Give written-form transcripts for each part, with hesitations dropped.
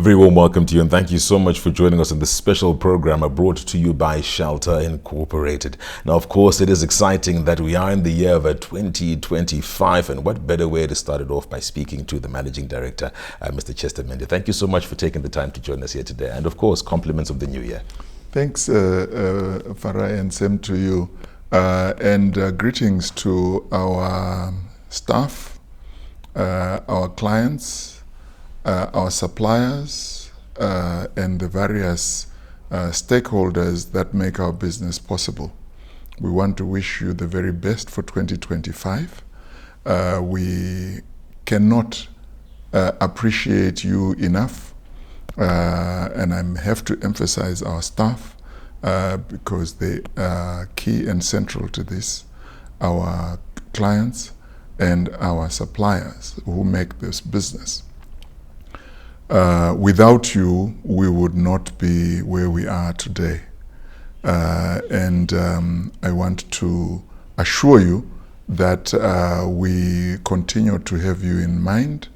very warm welcome to you, and thank you so much for joining us on this special program brought to you by Shelter Incorporated. Now, of course, it is exciting that we are in the year of 2025, and what better way to start it off by speaking to the Managing Director, Mr. Chester Mende. Thank you so much for taking the time to join us here today, and of course, compliments of the new year. Thanks, Farai, and same to you. And greetings to our staff, our clients, our suppliers, and the various stakeholders that make our business possible. We want to wish you the very best for 2025. We cannot appreciate you enough, and I have to emphasize our staff because they are key and central to this, our clients and our suppliers who make this business. Without you, we would not be where we are today. And I want to assure you that we continue to have you in mind,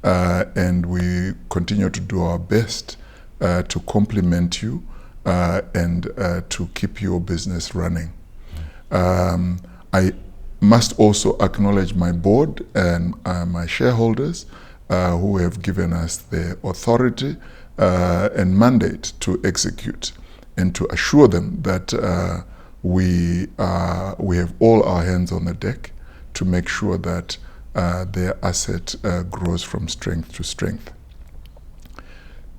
and we continue to do our best to complement you and to keep your business running. I must also acknowledge my board and my shareholders who have given us the authority and mandate to execute, and to assure them that we have all our hands on the deck to make sure that their asset grows from strength to strength.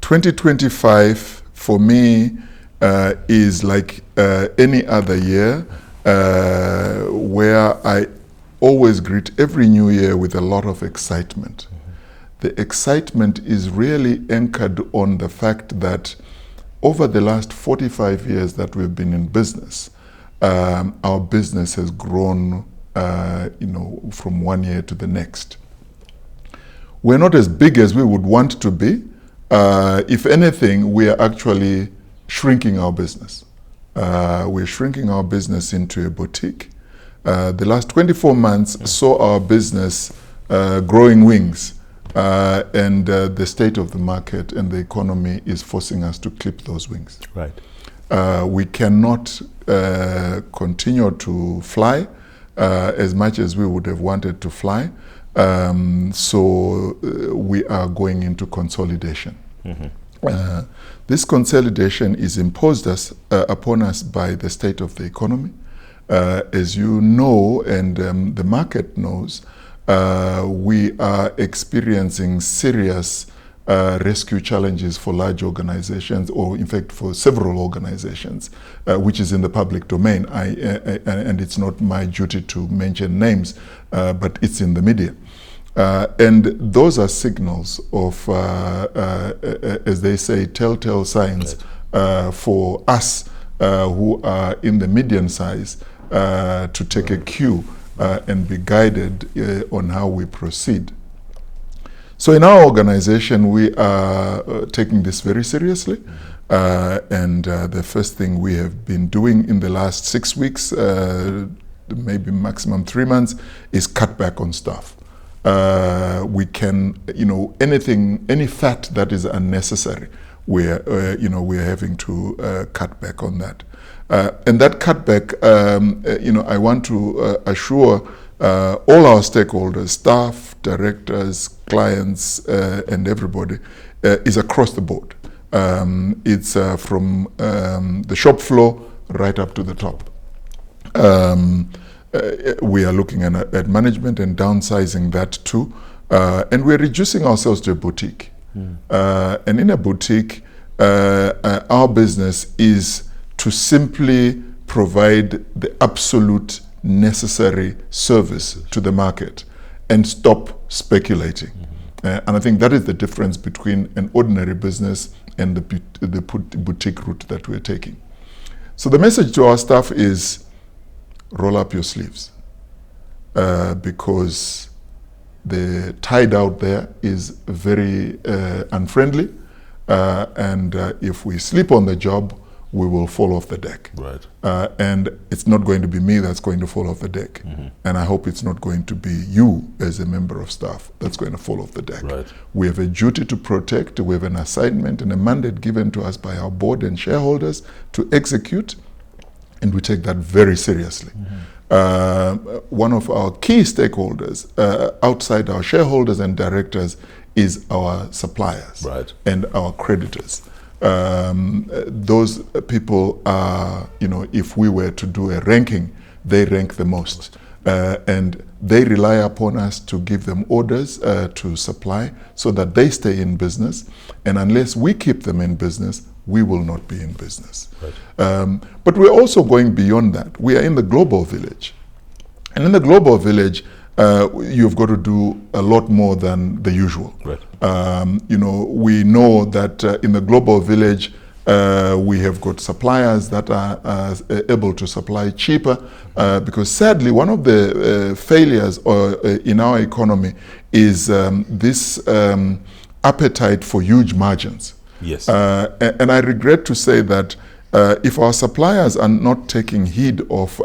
2025 for me is like any other year where I always greet every new year with a lot of excitement. The excitement is really anchored on the fact that over the last 45 years that we've been in business, our business has grown, from one year to the next. We're not as big as we would want to be. If anything, we are actually shrinking our business. We're shrinking our business into a boutique. The last 24 months saw our business growing wings. And the state of the market and the economy is forcing us to clip those wings. Right. We cannot continue to fly as much as we would have wanted to fly. So we are going into consolidation. Mm-hmm. This consolidation is imposed upon us by the state of the economy. As you know, and the market knows, we are experiencing serious rescue challenges for large organizations, or in fact for several organizations, which is in the public domain. And it's not my duty to mention names, but it's in the media. And those are signals of, as they say, telltale signs for us who are in the median size to take a cue and be guided on how we proceed. So in our organization, we are taking this very seriously. And the first thing we have been doing in the last 6 weeks, maybe maximum 3 months, is cut back on staff. We can, any fat that is unnecessary, we're having to cut back on that. And that cutback, I want to assure all our stakeholders, staff, directors, clients, and everybody, is across the board. It's from the shop floor right up to the top. We are looking at management and downsizing that too. And we're reducing ourselves to a boutique. And in a boutique, our business is to simply provide the absolute necessary service to the market and stop speculating. And I think that is the difference between an ordinary business and the boutique route that we're taking. So the message to our staff is roll up your sleeves, because the tide out there is very unfriendly. And if we sleep on the job, we will fall off the deck. Right. And it's not going to be me that's going to fall off the deck. And I hope it's not going to be you as a member of staff that's going to fall off the deck. Right. We have a duty to protect. We have an assignment and a mandate given to us by our board and shareholders to execute, and we take that very seriously. One of our key stakeholders outside our shareholders and directors is our suppliers, right, and our creditors. Those people are, if we were to do a ranking, they rank the most. And they rely upon us to give them orders to supply so that they stay in business. And unless we keep them in business, we will not be in business. Right. But we're also going beyond that. We are in the global village. And in the global village, you've got to do a lot more than the usual. Right. We know that in the global village, we have got suppliers that are able to supply cheaper, because sadly, one of the failures in our economy is this appetite for huge margins. Yes. And I regret to say that if our suppliers are not taking heed of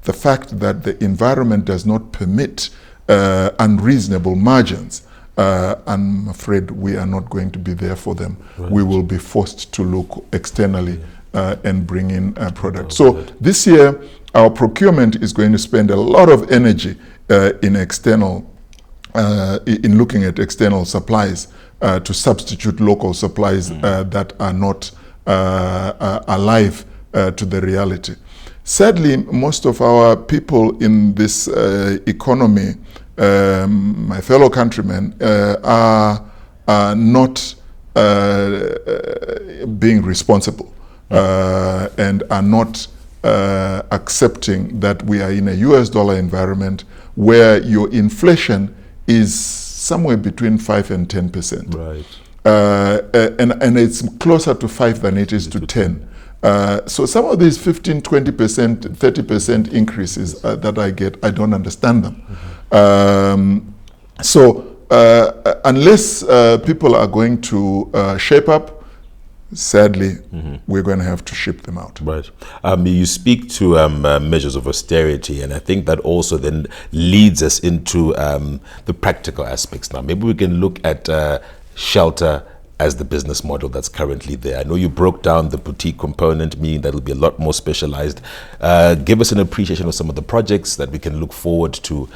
the fact that the environment does not permit unreasonable margins, I'm afraid we are not going to be there for them. Right. We will be forced to look externally and bring in products. Oh, So good. this year, our procurement is going to spend a lot of energy in looking at external supplies to substitute local supplies that are not alive to the reality. Sadly, most of our people in this economy, my fellow countrymen, are not being responsible and are not accepting that we are in a US dollar environment where your inflation is somewhere between 5 and 10%. Right. And it's closer to 5 than it is to 10. So some of these 15, 20%, 30% increases that I get, I don't understand them. So unless people are going to shape up, sadly, we're going to have to ship them out. Right. You speak to measures of austerity, and I think that also then leads us into the practical aspects now. Maybe we can look at Shelter as the business model that's currently there. I know you broke down the boutique component, meaning that it'll be a lot more specialized. Give us an appreciation of some of the projects that we can look forward to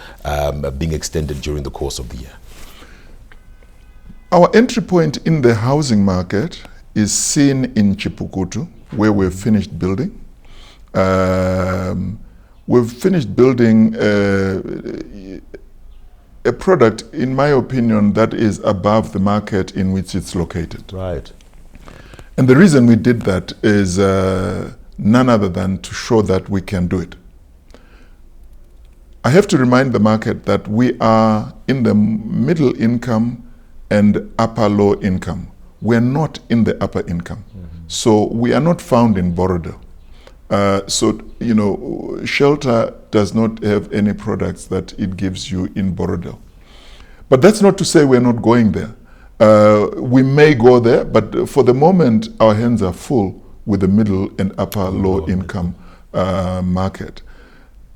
being extended during the course of the year. Our entry point in the housing market is seen in Chipukutu, where we've finished building. We've finished building a product, in my opinion, that is above the market in which it's located. Right. And the reason we did that is none other than to show that we can do it. I have to remind the market that we are in the middle income and upper low income. We're not in the upper income. So we are not found in Borodale. Shelter does not have any products that it gives you in Borodale. But that's not to say we're not going there. We may go there, but for the moment, our hands are full with the middle and upper low income market.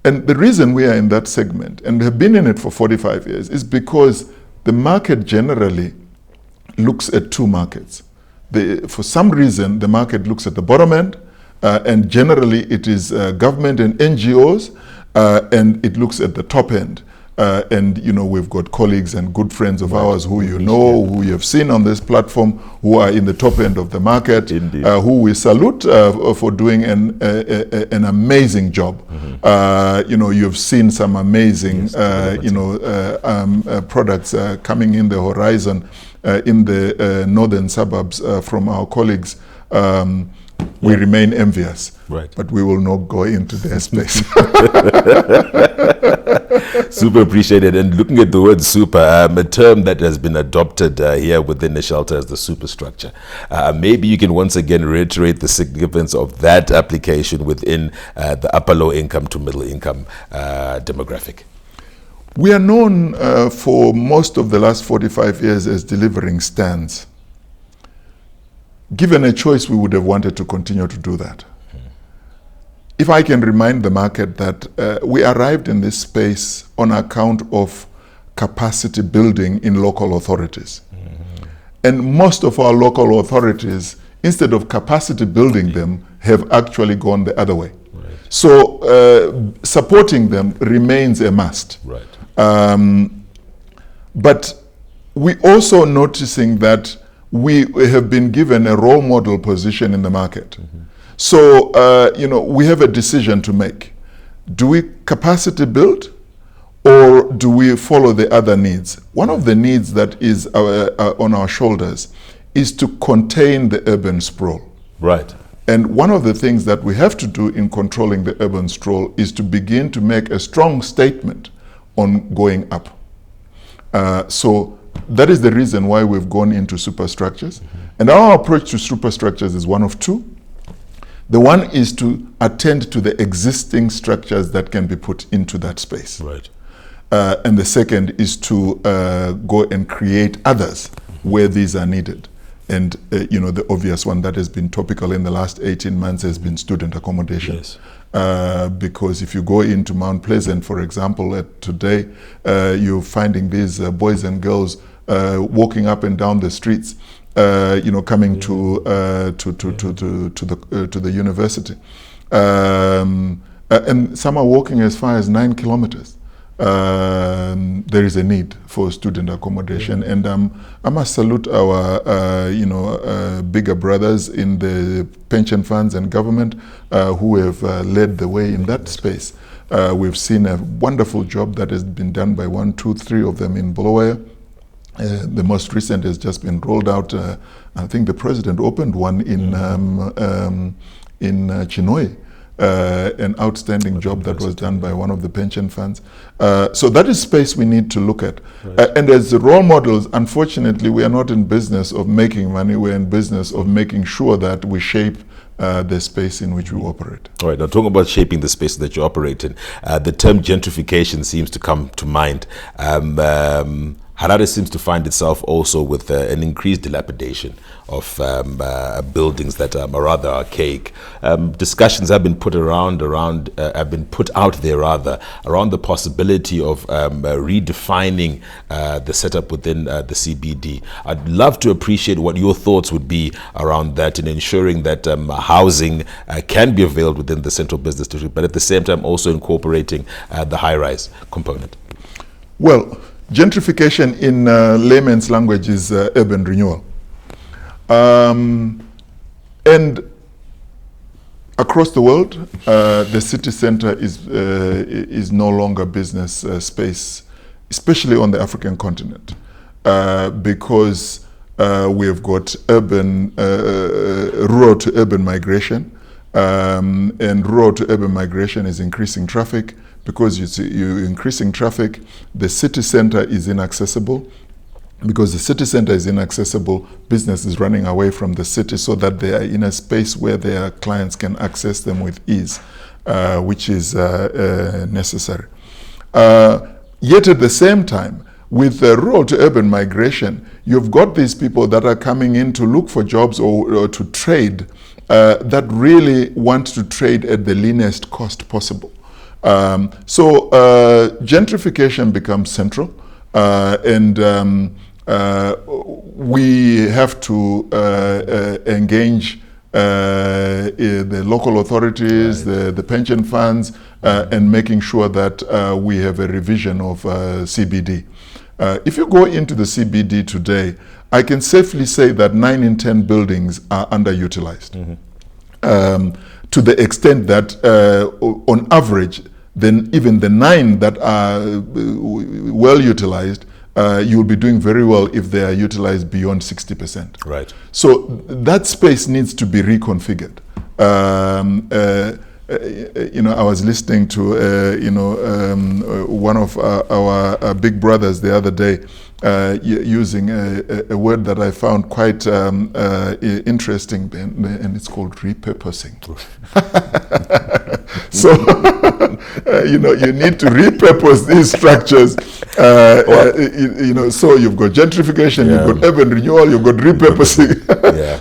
And the reason we are in that segment, and have been in it for 45 years, is because the market generally looks at two markets. For some reason, the market looks at the bottom end, and generally it is government and NGOs, and it looks at the top end. We've got colleagues and good friends of ours who who you have seen on this platform, who are in the top end of the market, who we salute for doing an amazing job. You've seen some amazing, products coming in the horizon in the northern suburbs from our colleagues. We remain envious, right, but we will not go into their space. Super appreciated. And looking at the word super, a term that has been adopted here within the Shelter as the superstructure. Maybe you can once again reiterate the significance of that application within the upper low income to middle income demographic. We are known for most of the last 45 years as delivering stands. given a choice, we would have wanted to continue to do that. If I can remind the market that we arrived in this space on account of capacity building in local authorities. And most of our local authorities, instead of capacity building them, have actually gone the other way. Right. So supporting them remains a must. Right. But we also noticing that we have been given a role model position in the market. So, we have a decision to make. Do we capacity build, or do we follow the other needs? One of the needs that is on our shoulders is to contain the urban sprawl. Right. And one of the things that we have to do in controlling the urban sprawl is to begin to make a strong statement on going up. So that is the reason why we've gone into superstructures. And our approach to superstructures is one of two. The one is to attend to the existing structures that can be put into that space. Right. And the second is to go and create others where these are needed. And, the obvious one that has been topical in the last 18 months has been student accommodation. Yes. Because if you go into Mount Pleasant, for example, today, you're finding these boys and girls walking up and down the streets, coming to the university, and some are walking as far as 9 kilometers. There is a need for student accommodation, and I must salute our bigger brothers in the pension funds and government who have led the way in that space. We've seen a wonderful job that has been done by 1, 2, 3 of them in Bulawayo. The most recent has just been rolled out. I think the president opened one in Chinhoyi. An outstanding job that was done by one of the pension funds. So that is space we need to look at. Right. And as role models, unfortunately, we are not in business of making money. We're in business of making sure that we shape the space in which we operate. All right, now talking about shaping the space that you operate in, the term gentrification seems to come to mind. Harare seems to find itself also with an increased dilapidation of buildings that are rather archaic. Discussions have been put out there around the possibility of redefining the setup within the CBD. I'd love to appreciate what your thoughts would be around that in ensuring that housing can be availed within the central business district, but at the same time also incorporating the high-rise component. Well, gentrification in layman's language is urban renewal. And across the world, the city center is no longer business space, especially on the African continent, because we have got rural to urban migration, and rural to urban migration is increasing traffic. Because you're increasing traffic, the city center is inaccessible. Because the city center is inaccessible, business is running away from the city so that they are in a space where their clients can access them with ease, which is necessary. Yet at the same time, with rural to urban migration, you've got these people that are coming in to look for jobs or to trade that really want to trade at the leanest cost possible. So gentrification becomes central, and we have to engage the local authorities, right, the pension funds, and making sure that we have a revision of CBD. If you go into the CBD today, I can safely say that 9 in 10 buildings are underutilized. To the extent that on average, then even the 9 that are well utilized, you'll be doing very well if they are utilized beyond 60%. Right. So that space needs to be reconfigured. I was listening to one of our big brothers the other day using a word that I found quite interesting, and it's called repurposing. So You need to repurpose these structures. So you've got gentrification, you've got urban renewal, you've got repurposing.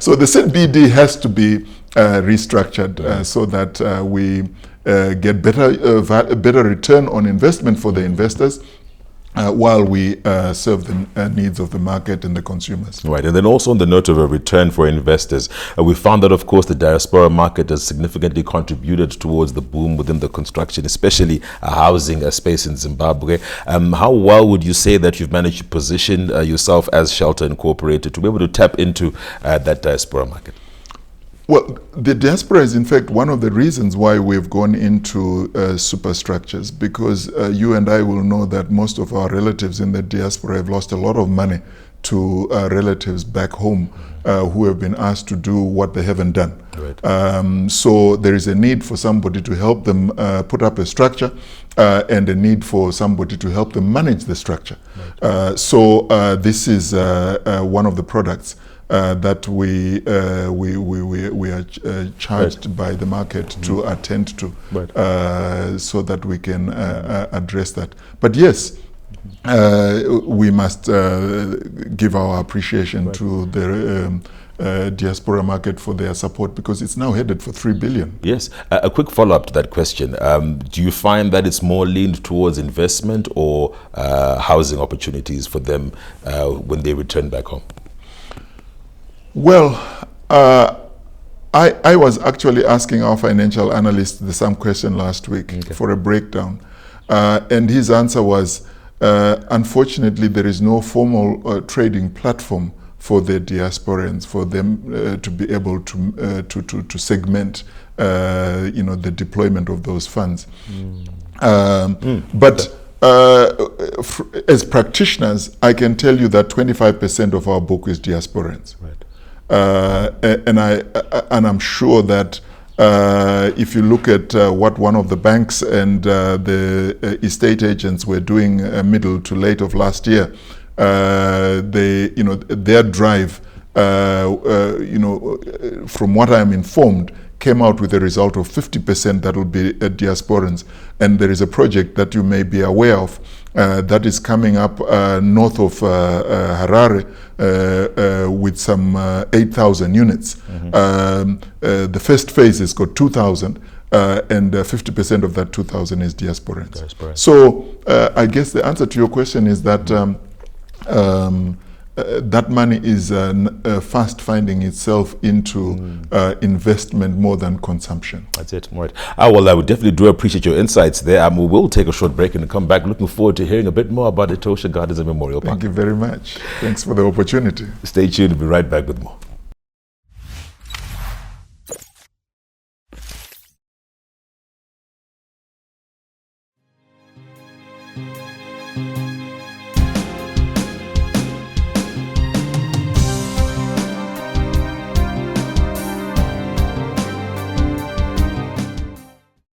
So the ZBD has to be restructured so that we get better return on investment for the investors, while we serve the needs of the market and the consumers. Right, and then also on the note of a return for investors, we found that, of course, the diaspora market has significantly contributed towards the boom within the construction, especially housing space in Zimbabwe. How well would you say that you've managed to position yourself as Shelter Incorporated to be able to tap into that diaspora market? Well, the diaspora is in fact one of the reasons why we've gone into superstructures, because you and I will know that most of our relatives in the diaspora have lost a lot of money to relatives back home who have been asked to do what they haven't done. Right. So there is a need for somebody to help them put up a structure, and a need for somebody to help them manage the structure. Right. So this is one of the products that we are charged by the market to attend to, so that we can address that. But yes, we must give our appreciation to the diaspora market for their support, because it's now headed for 3 billion. Yes. A quick follow-up to that question. Do you find that it's more leaned towards investment or housing opportunities for them when they return back home? Well, I was actually asking our financial analyst the same question last week for a breakdown. And his answer was, unfortunately, there is no formal trading platform for the diasporans, for them to be able to segment, the deployment of those funds. But as practitioners, I can tell you that 25% of our book is diasporans. Right. And I'm sure that if you look at what one of the banks and the estate agents were doing middle to late of last year, their drive, from what I'm informed, came out with a result of 50% that will be diasporans. And there is a project that you may be aware of that is coming up north of Harare with some 8,000 units. The first phase has got 2,000, and 50% of that 2,000 is diasporans. So I guess the answer to your question is that that money is fast finding itself into investment more than consumption. That's it. Right. Well, I would definitely do appreciate your insights there. We will take a short break and come back. Looking forward to hearing a bit more about Etosha Gardens and Memorial Park. Thank you very much. Thanks for the opportunity. Stay tuned. We'll be right back with more.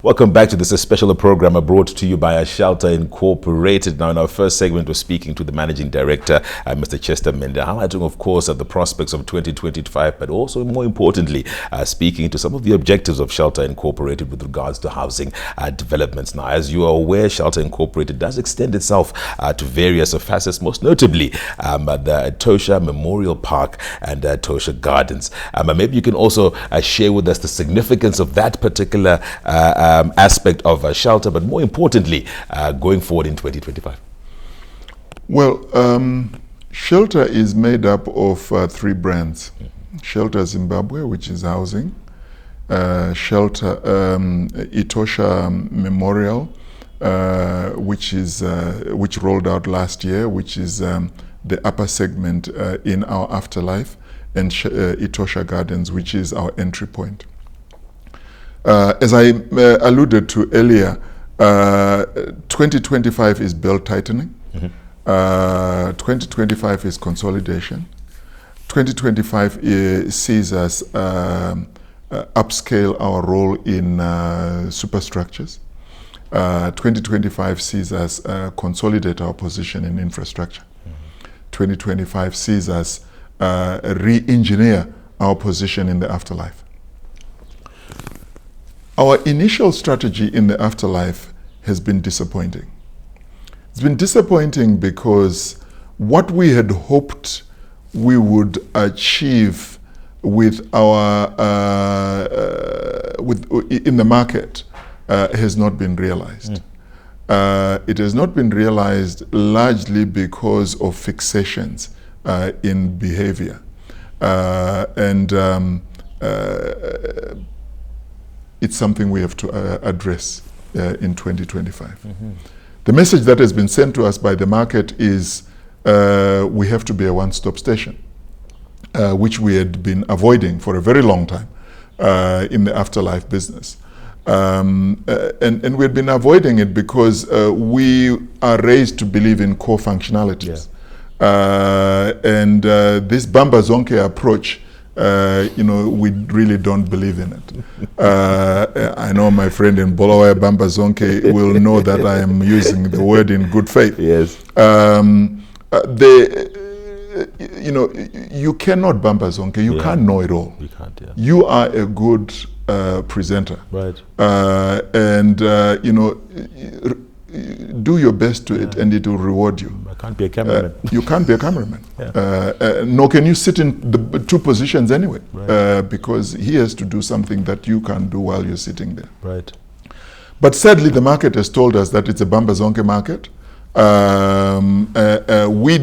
Welcome back to this special program brought to you by Shelter Incorporated. Now, in our first segment, we're speaking to the Managing Director, Mr. Chester Mende, highlighting, of course, the prospects of 2025, but also, more importantly, speaking to some of the objectives of Shelter Incorporated with regards to housing developments. Now, as you are aware, Shelter Incorporated does extend itself to various facets, most notably the Etosha Memorial Park and Etosha Gardens. Maybe you can also share with us the significance of that particular aspect of Shelter, but more importantly, going forward in 2025? Well, Shelter is made up of 3 brands. Shelter Zimbabwe, which is housing. Shelter Etosha Memorial, which rolled out last year, which is the upper segment in our afterlife, and Etosha Gardens, which is our entry point. As I alluded to earlier, 2025 is belt tightening. 2025 is consolidation. 2025 sees us upscale our role in superstructures. 2025 sees us consolidate our position in infrastructure. 2025 sees us re-engineer our position in the afterlife. Our initial strategy in the afterlife has been disappointing. It's been disappointing because what we had hoped we would achieve with our in the market has not been realized. It has not been realized largely because of fixations in behavior, and it's something we have to address in 2025. The message that has been sent to us by the market is we have to be a one-stop station, which we had been avoiding for a very long time in the afterlife business. And we had been avoiding it because we are raised to believe in core functionalities. And this Bamba Zonke approach, we really don't believe in it. I know my friend in Bulawayo, Bamba Zonke, will know that I am using the word in good faith. Yes. You cannot Bamba Zonke. You can't know it all. You can't, yeah. You are a good presenter. Right. Do your best to it, and it will reward you. I can't be a cameraman. You can't be a cameraman. Nor can you sit in the two positions anyway, because he has to do something that you can't do while you're sitting there. Right. But sadly, the market has told us that it's a Bamba Zonke market. We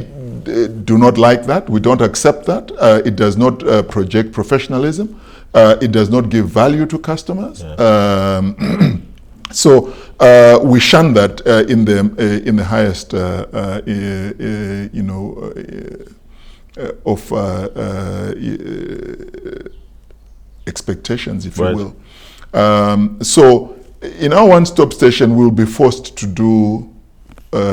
do not like that. We don't accept that. It does not project professionalism. It does not give value to customers. So we shun that in the highest, of expectations, if you will. So in our one-stop station, we'll be forced to do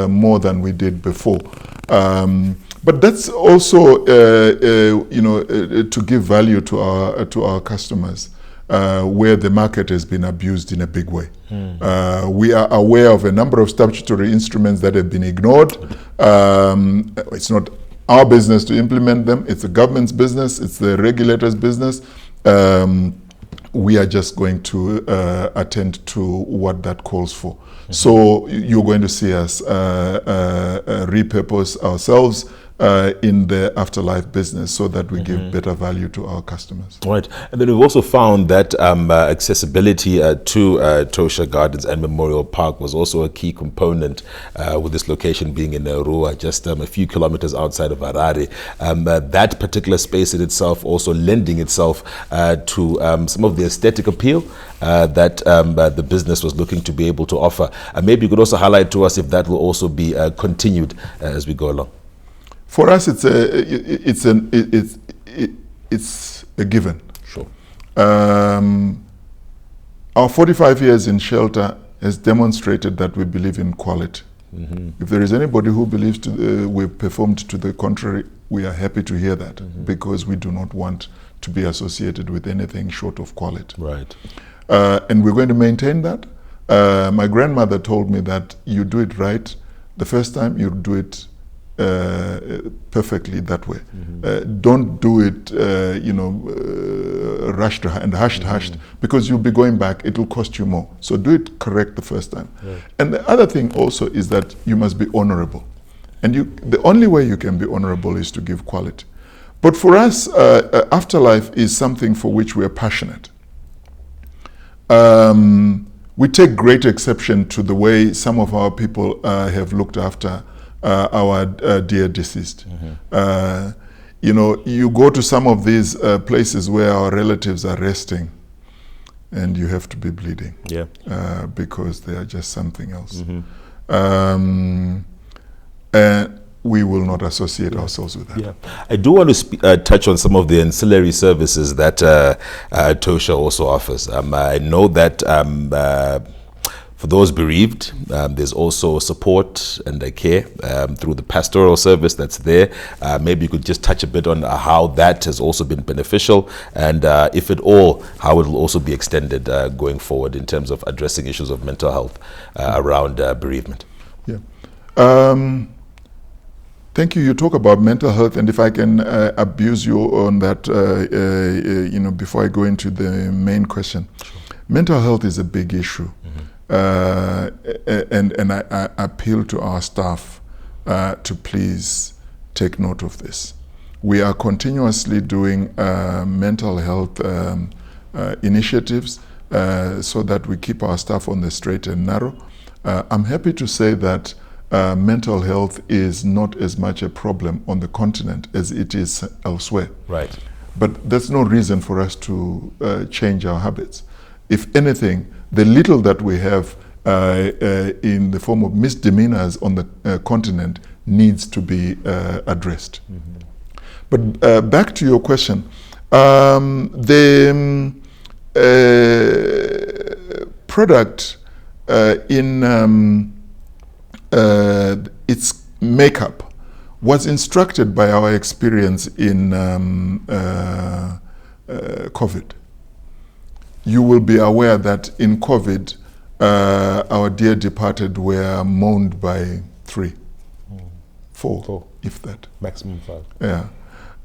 more than we did before. But that's also, to give value to our customers. Where the market has been abused in a big way. We are aware of a number of statutory instruments that have been ignored. It's not our business to implement them. It's the government's business. It's the regulator's business. We are just going to attend to what that calls for. So you're going to see us repurpose ourselves in the afterlife business so that we give better value to our customers. Right. And then we've also found that accessibility to Tosha Gardens and Memorial Park was also a key component with this location being in Rua, just a few kilometers outside of Harare. That particular space in itself also lending itself to some of the aesthetic appeal that the business was looking to be able to offer. Maybe you could also highlight to us if that will also be continued as we go along. For us, it's a given. Sure. Our 45 years in shelter has demonstrated that we believe in quality. If there is anybody who believes we've performed to the contrary, we are happy to hear that, because we do not want to be associated with anything short of quality. Right. And we're going to maintain that. My grandmother told me that you do it right the first time, you do it perfectly that way. Don't do it, rushed and hushed, because you'll be going back. It will cost you more. So do it correct the first time. Right. And the other thing also is that you must be honorable. And the only way you can be honorable is to give quality. But for us, afterlife is something for which we are passionate. We take great exception to the way some of our people have looked after our dear deceased. You go to some of these places where our relatives are resting, and you have to be bleeding, because they are just something else. And we will not associate ourselves with that. Yeah. I do want to touch on some of the ancillary services that Tosha also offers. I know that for those bereaved, there's also support and care through the pastoral service that's there. Maybe you could just touch a bit on how that has also been beneficial, and if at all, how it will also be extended going forward in terms of addressing issues of mental health around bereavement. Yeah. Thank you. You talk about mental health, and if I can abuse you on that, before I go into the main question. Sure. mental health is a big issue. And I appeal to our staff to please take note of this. We are continuously doing mental health initiatives so that we keep our staff on the straight and narrow. I'm happy to say that mental health is not as much a problem on the continent as it is elsewhere. Right. But that's no reason for us to change our habits. If anything, the little that we have in the form of misdemeanors on the continent needs to be addressed. But back to your question, the product in its makeup was instructed by our experience in COVID. You will be aware that in COVID, our dear departed were mourned by 3, 4, if that. Maximum 5. Yeah.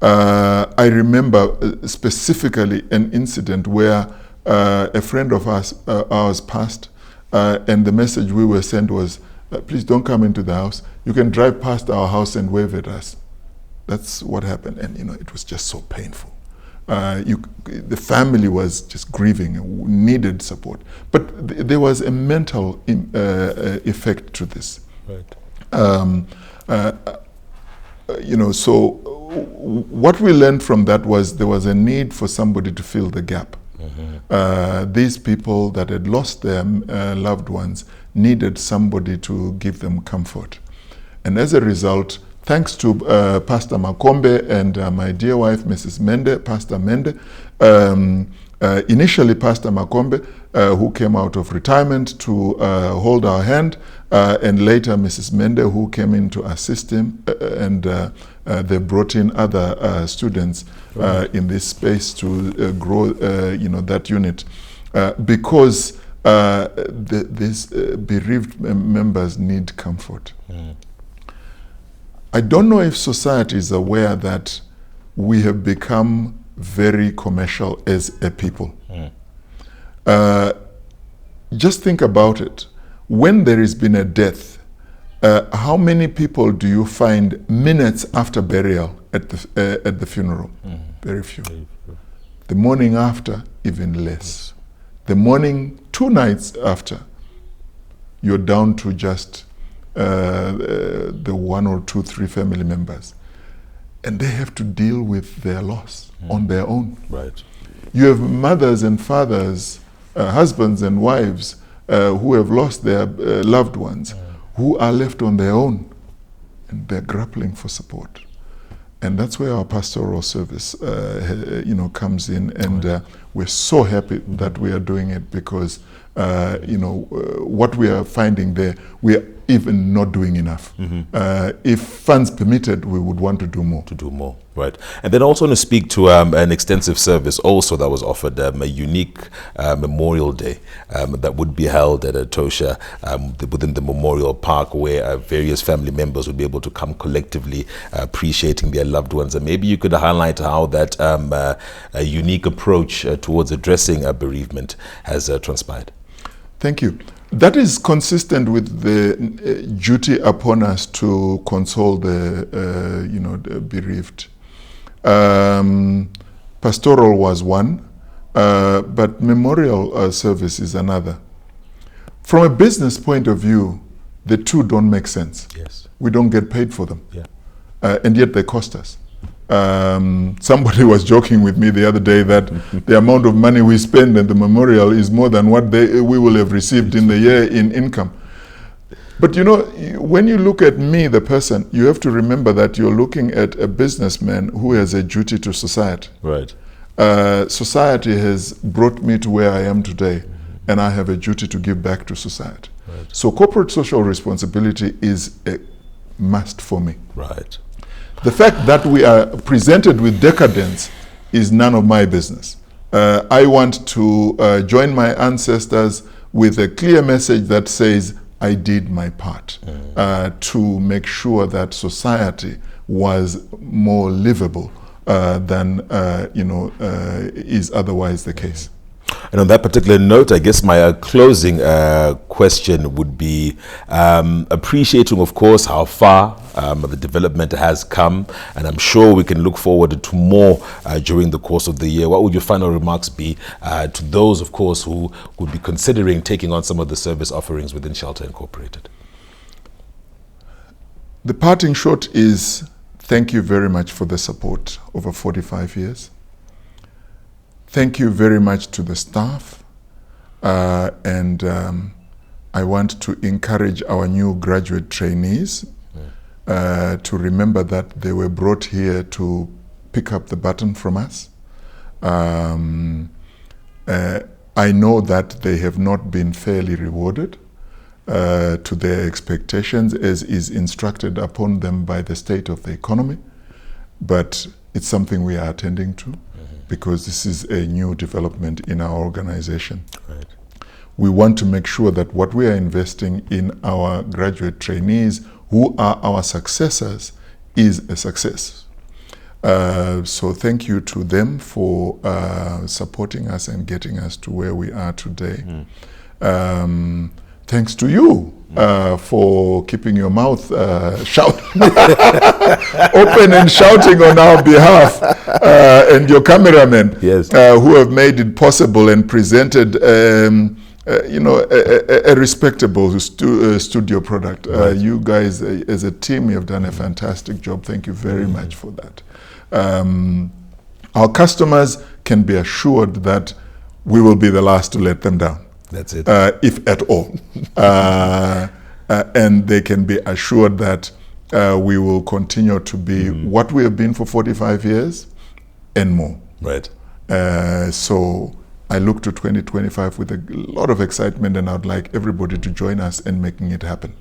I remember specifically an incident where a friend of ours passed, and the message we were sent was, please don't come into the house. You can drive past our house and wave at us. That's what happened, and it was just so painful. The family was just grieving and needed support. But there was a mental effect to this. Right. So what we learned from that was there was a need for somebody to fill the gap. These people that had lost their loved ones needed somebody to give them comfort. And as a result, thanks to Pastor Makombe and my dear wife, Mrs. Mende, Pastor Mende, initially Pastor Makombe, who came out of retirement to hold our hand, and later Mrs. Mende, who came in to assist him, and they brought in other students in this space to grow, that unit, because these bereaved members need comfort. I don't know if society is aware that we have become very commercial as a people. Just think about it. When there has been a death, how many people do you find minutes after burial at the funeral? Very few. The morning after, even less. The morning, 2 nights after, you're down to just the 1 or 2, 3 family members. And they have to deal with their loss on their own. Right. You have mothers and fathers, husbands and wives who have lost their loved ones, who are left on their own, and they're grappling for support. And that's where our pastoral service, comes in, and we're so happy that we are doing it because, what we are finding there, we are even not doing enough. If funds permitted, we would want to do more. Right. And then also want to speak to an extensive service also that was offered, a unique Memorial Day that would be held at Etosha within the Memorial Park, where various family members would be able to come collectively appreciating their loved ones. And maybe you could highlight how that a unique approach towards addressing bereavement has transpired. Thank you. That is consistent with the duty upon us to console the bereaved. Pastoral was one, but memorial service is another. From a business point of view, the two don't make sense. Yes. We don't get paid for them. Yeah. And yet they cost us. Somebody was joking with me the other day that the amount of money we spend at the memorial is more than what we will have received in the year in income. But when you look at me, the person, you have to remember that you're looking at a businessman who has a duty to society. Right. Society has brought me to where I am today, and I have a duty to give back to society. Right. So corporate social responsibility is a must for me. Right. The fact that we are presented with decadence is none of my business. I want to join my ancestors with a clear message that says, I did my part to make sure that society was more livable than is otherwise the case. And on that particular note, I guess my closing question would be appreciating, of course, how far the development has come, and I'm sure we can look forward to more during the course of the year. What would your final remarks be to those, of course, who would be considering taking on some of the service offerings within Shelter Incorporated? The parting shot is thank you very much for the support over 45 years. Thank you very much to the staff, and I want to encourage our new graduate trainees to remember that they were brought here to pick up the baton from us. I know that they have not been fairly rewarded to their expectations as is instructed upon them by the state of the economy, but it's something we are attending to because this is a new development in our organization. Right. We want to make sure that what we are investing in our graduate trainees, who are our successors, is a success. So thank you to them for supporting us and getting us to where we are today. Thanks to you for keeping your mouth open and shouting on our behalf, and your cameramen, yes, who have made it possible and presented a respectable studio product. Right. You guys, as a team, you have done a fantastic job. Thank you very much for that. Our customers can be assured that we will be the last to let them down. That's it. If at all. And they can be assured that we will continue to be what we have been for 45 years and more. Right. So I look to 2025 with a lot of excitement, and I'd like everybody to join us in making it happen.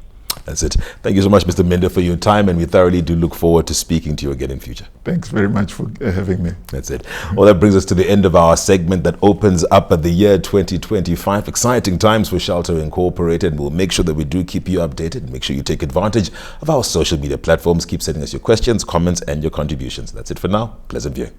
That's it. Thank you so much, Mr. Mende, for your time, and we thoroughly do look forward to speaking to you again in future. Thanks very much for having me. That's it. Well, that brings us to the end of our segment that opens up at the year 2025. Exciting times for Shelter Incorporated. We'll make sure that we do keep you updated. Make sure you take advantage of our social media platforms. Keep sending us your questions, comments, and your contributions. That's it for now. Pleasant viewing.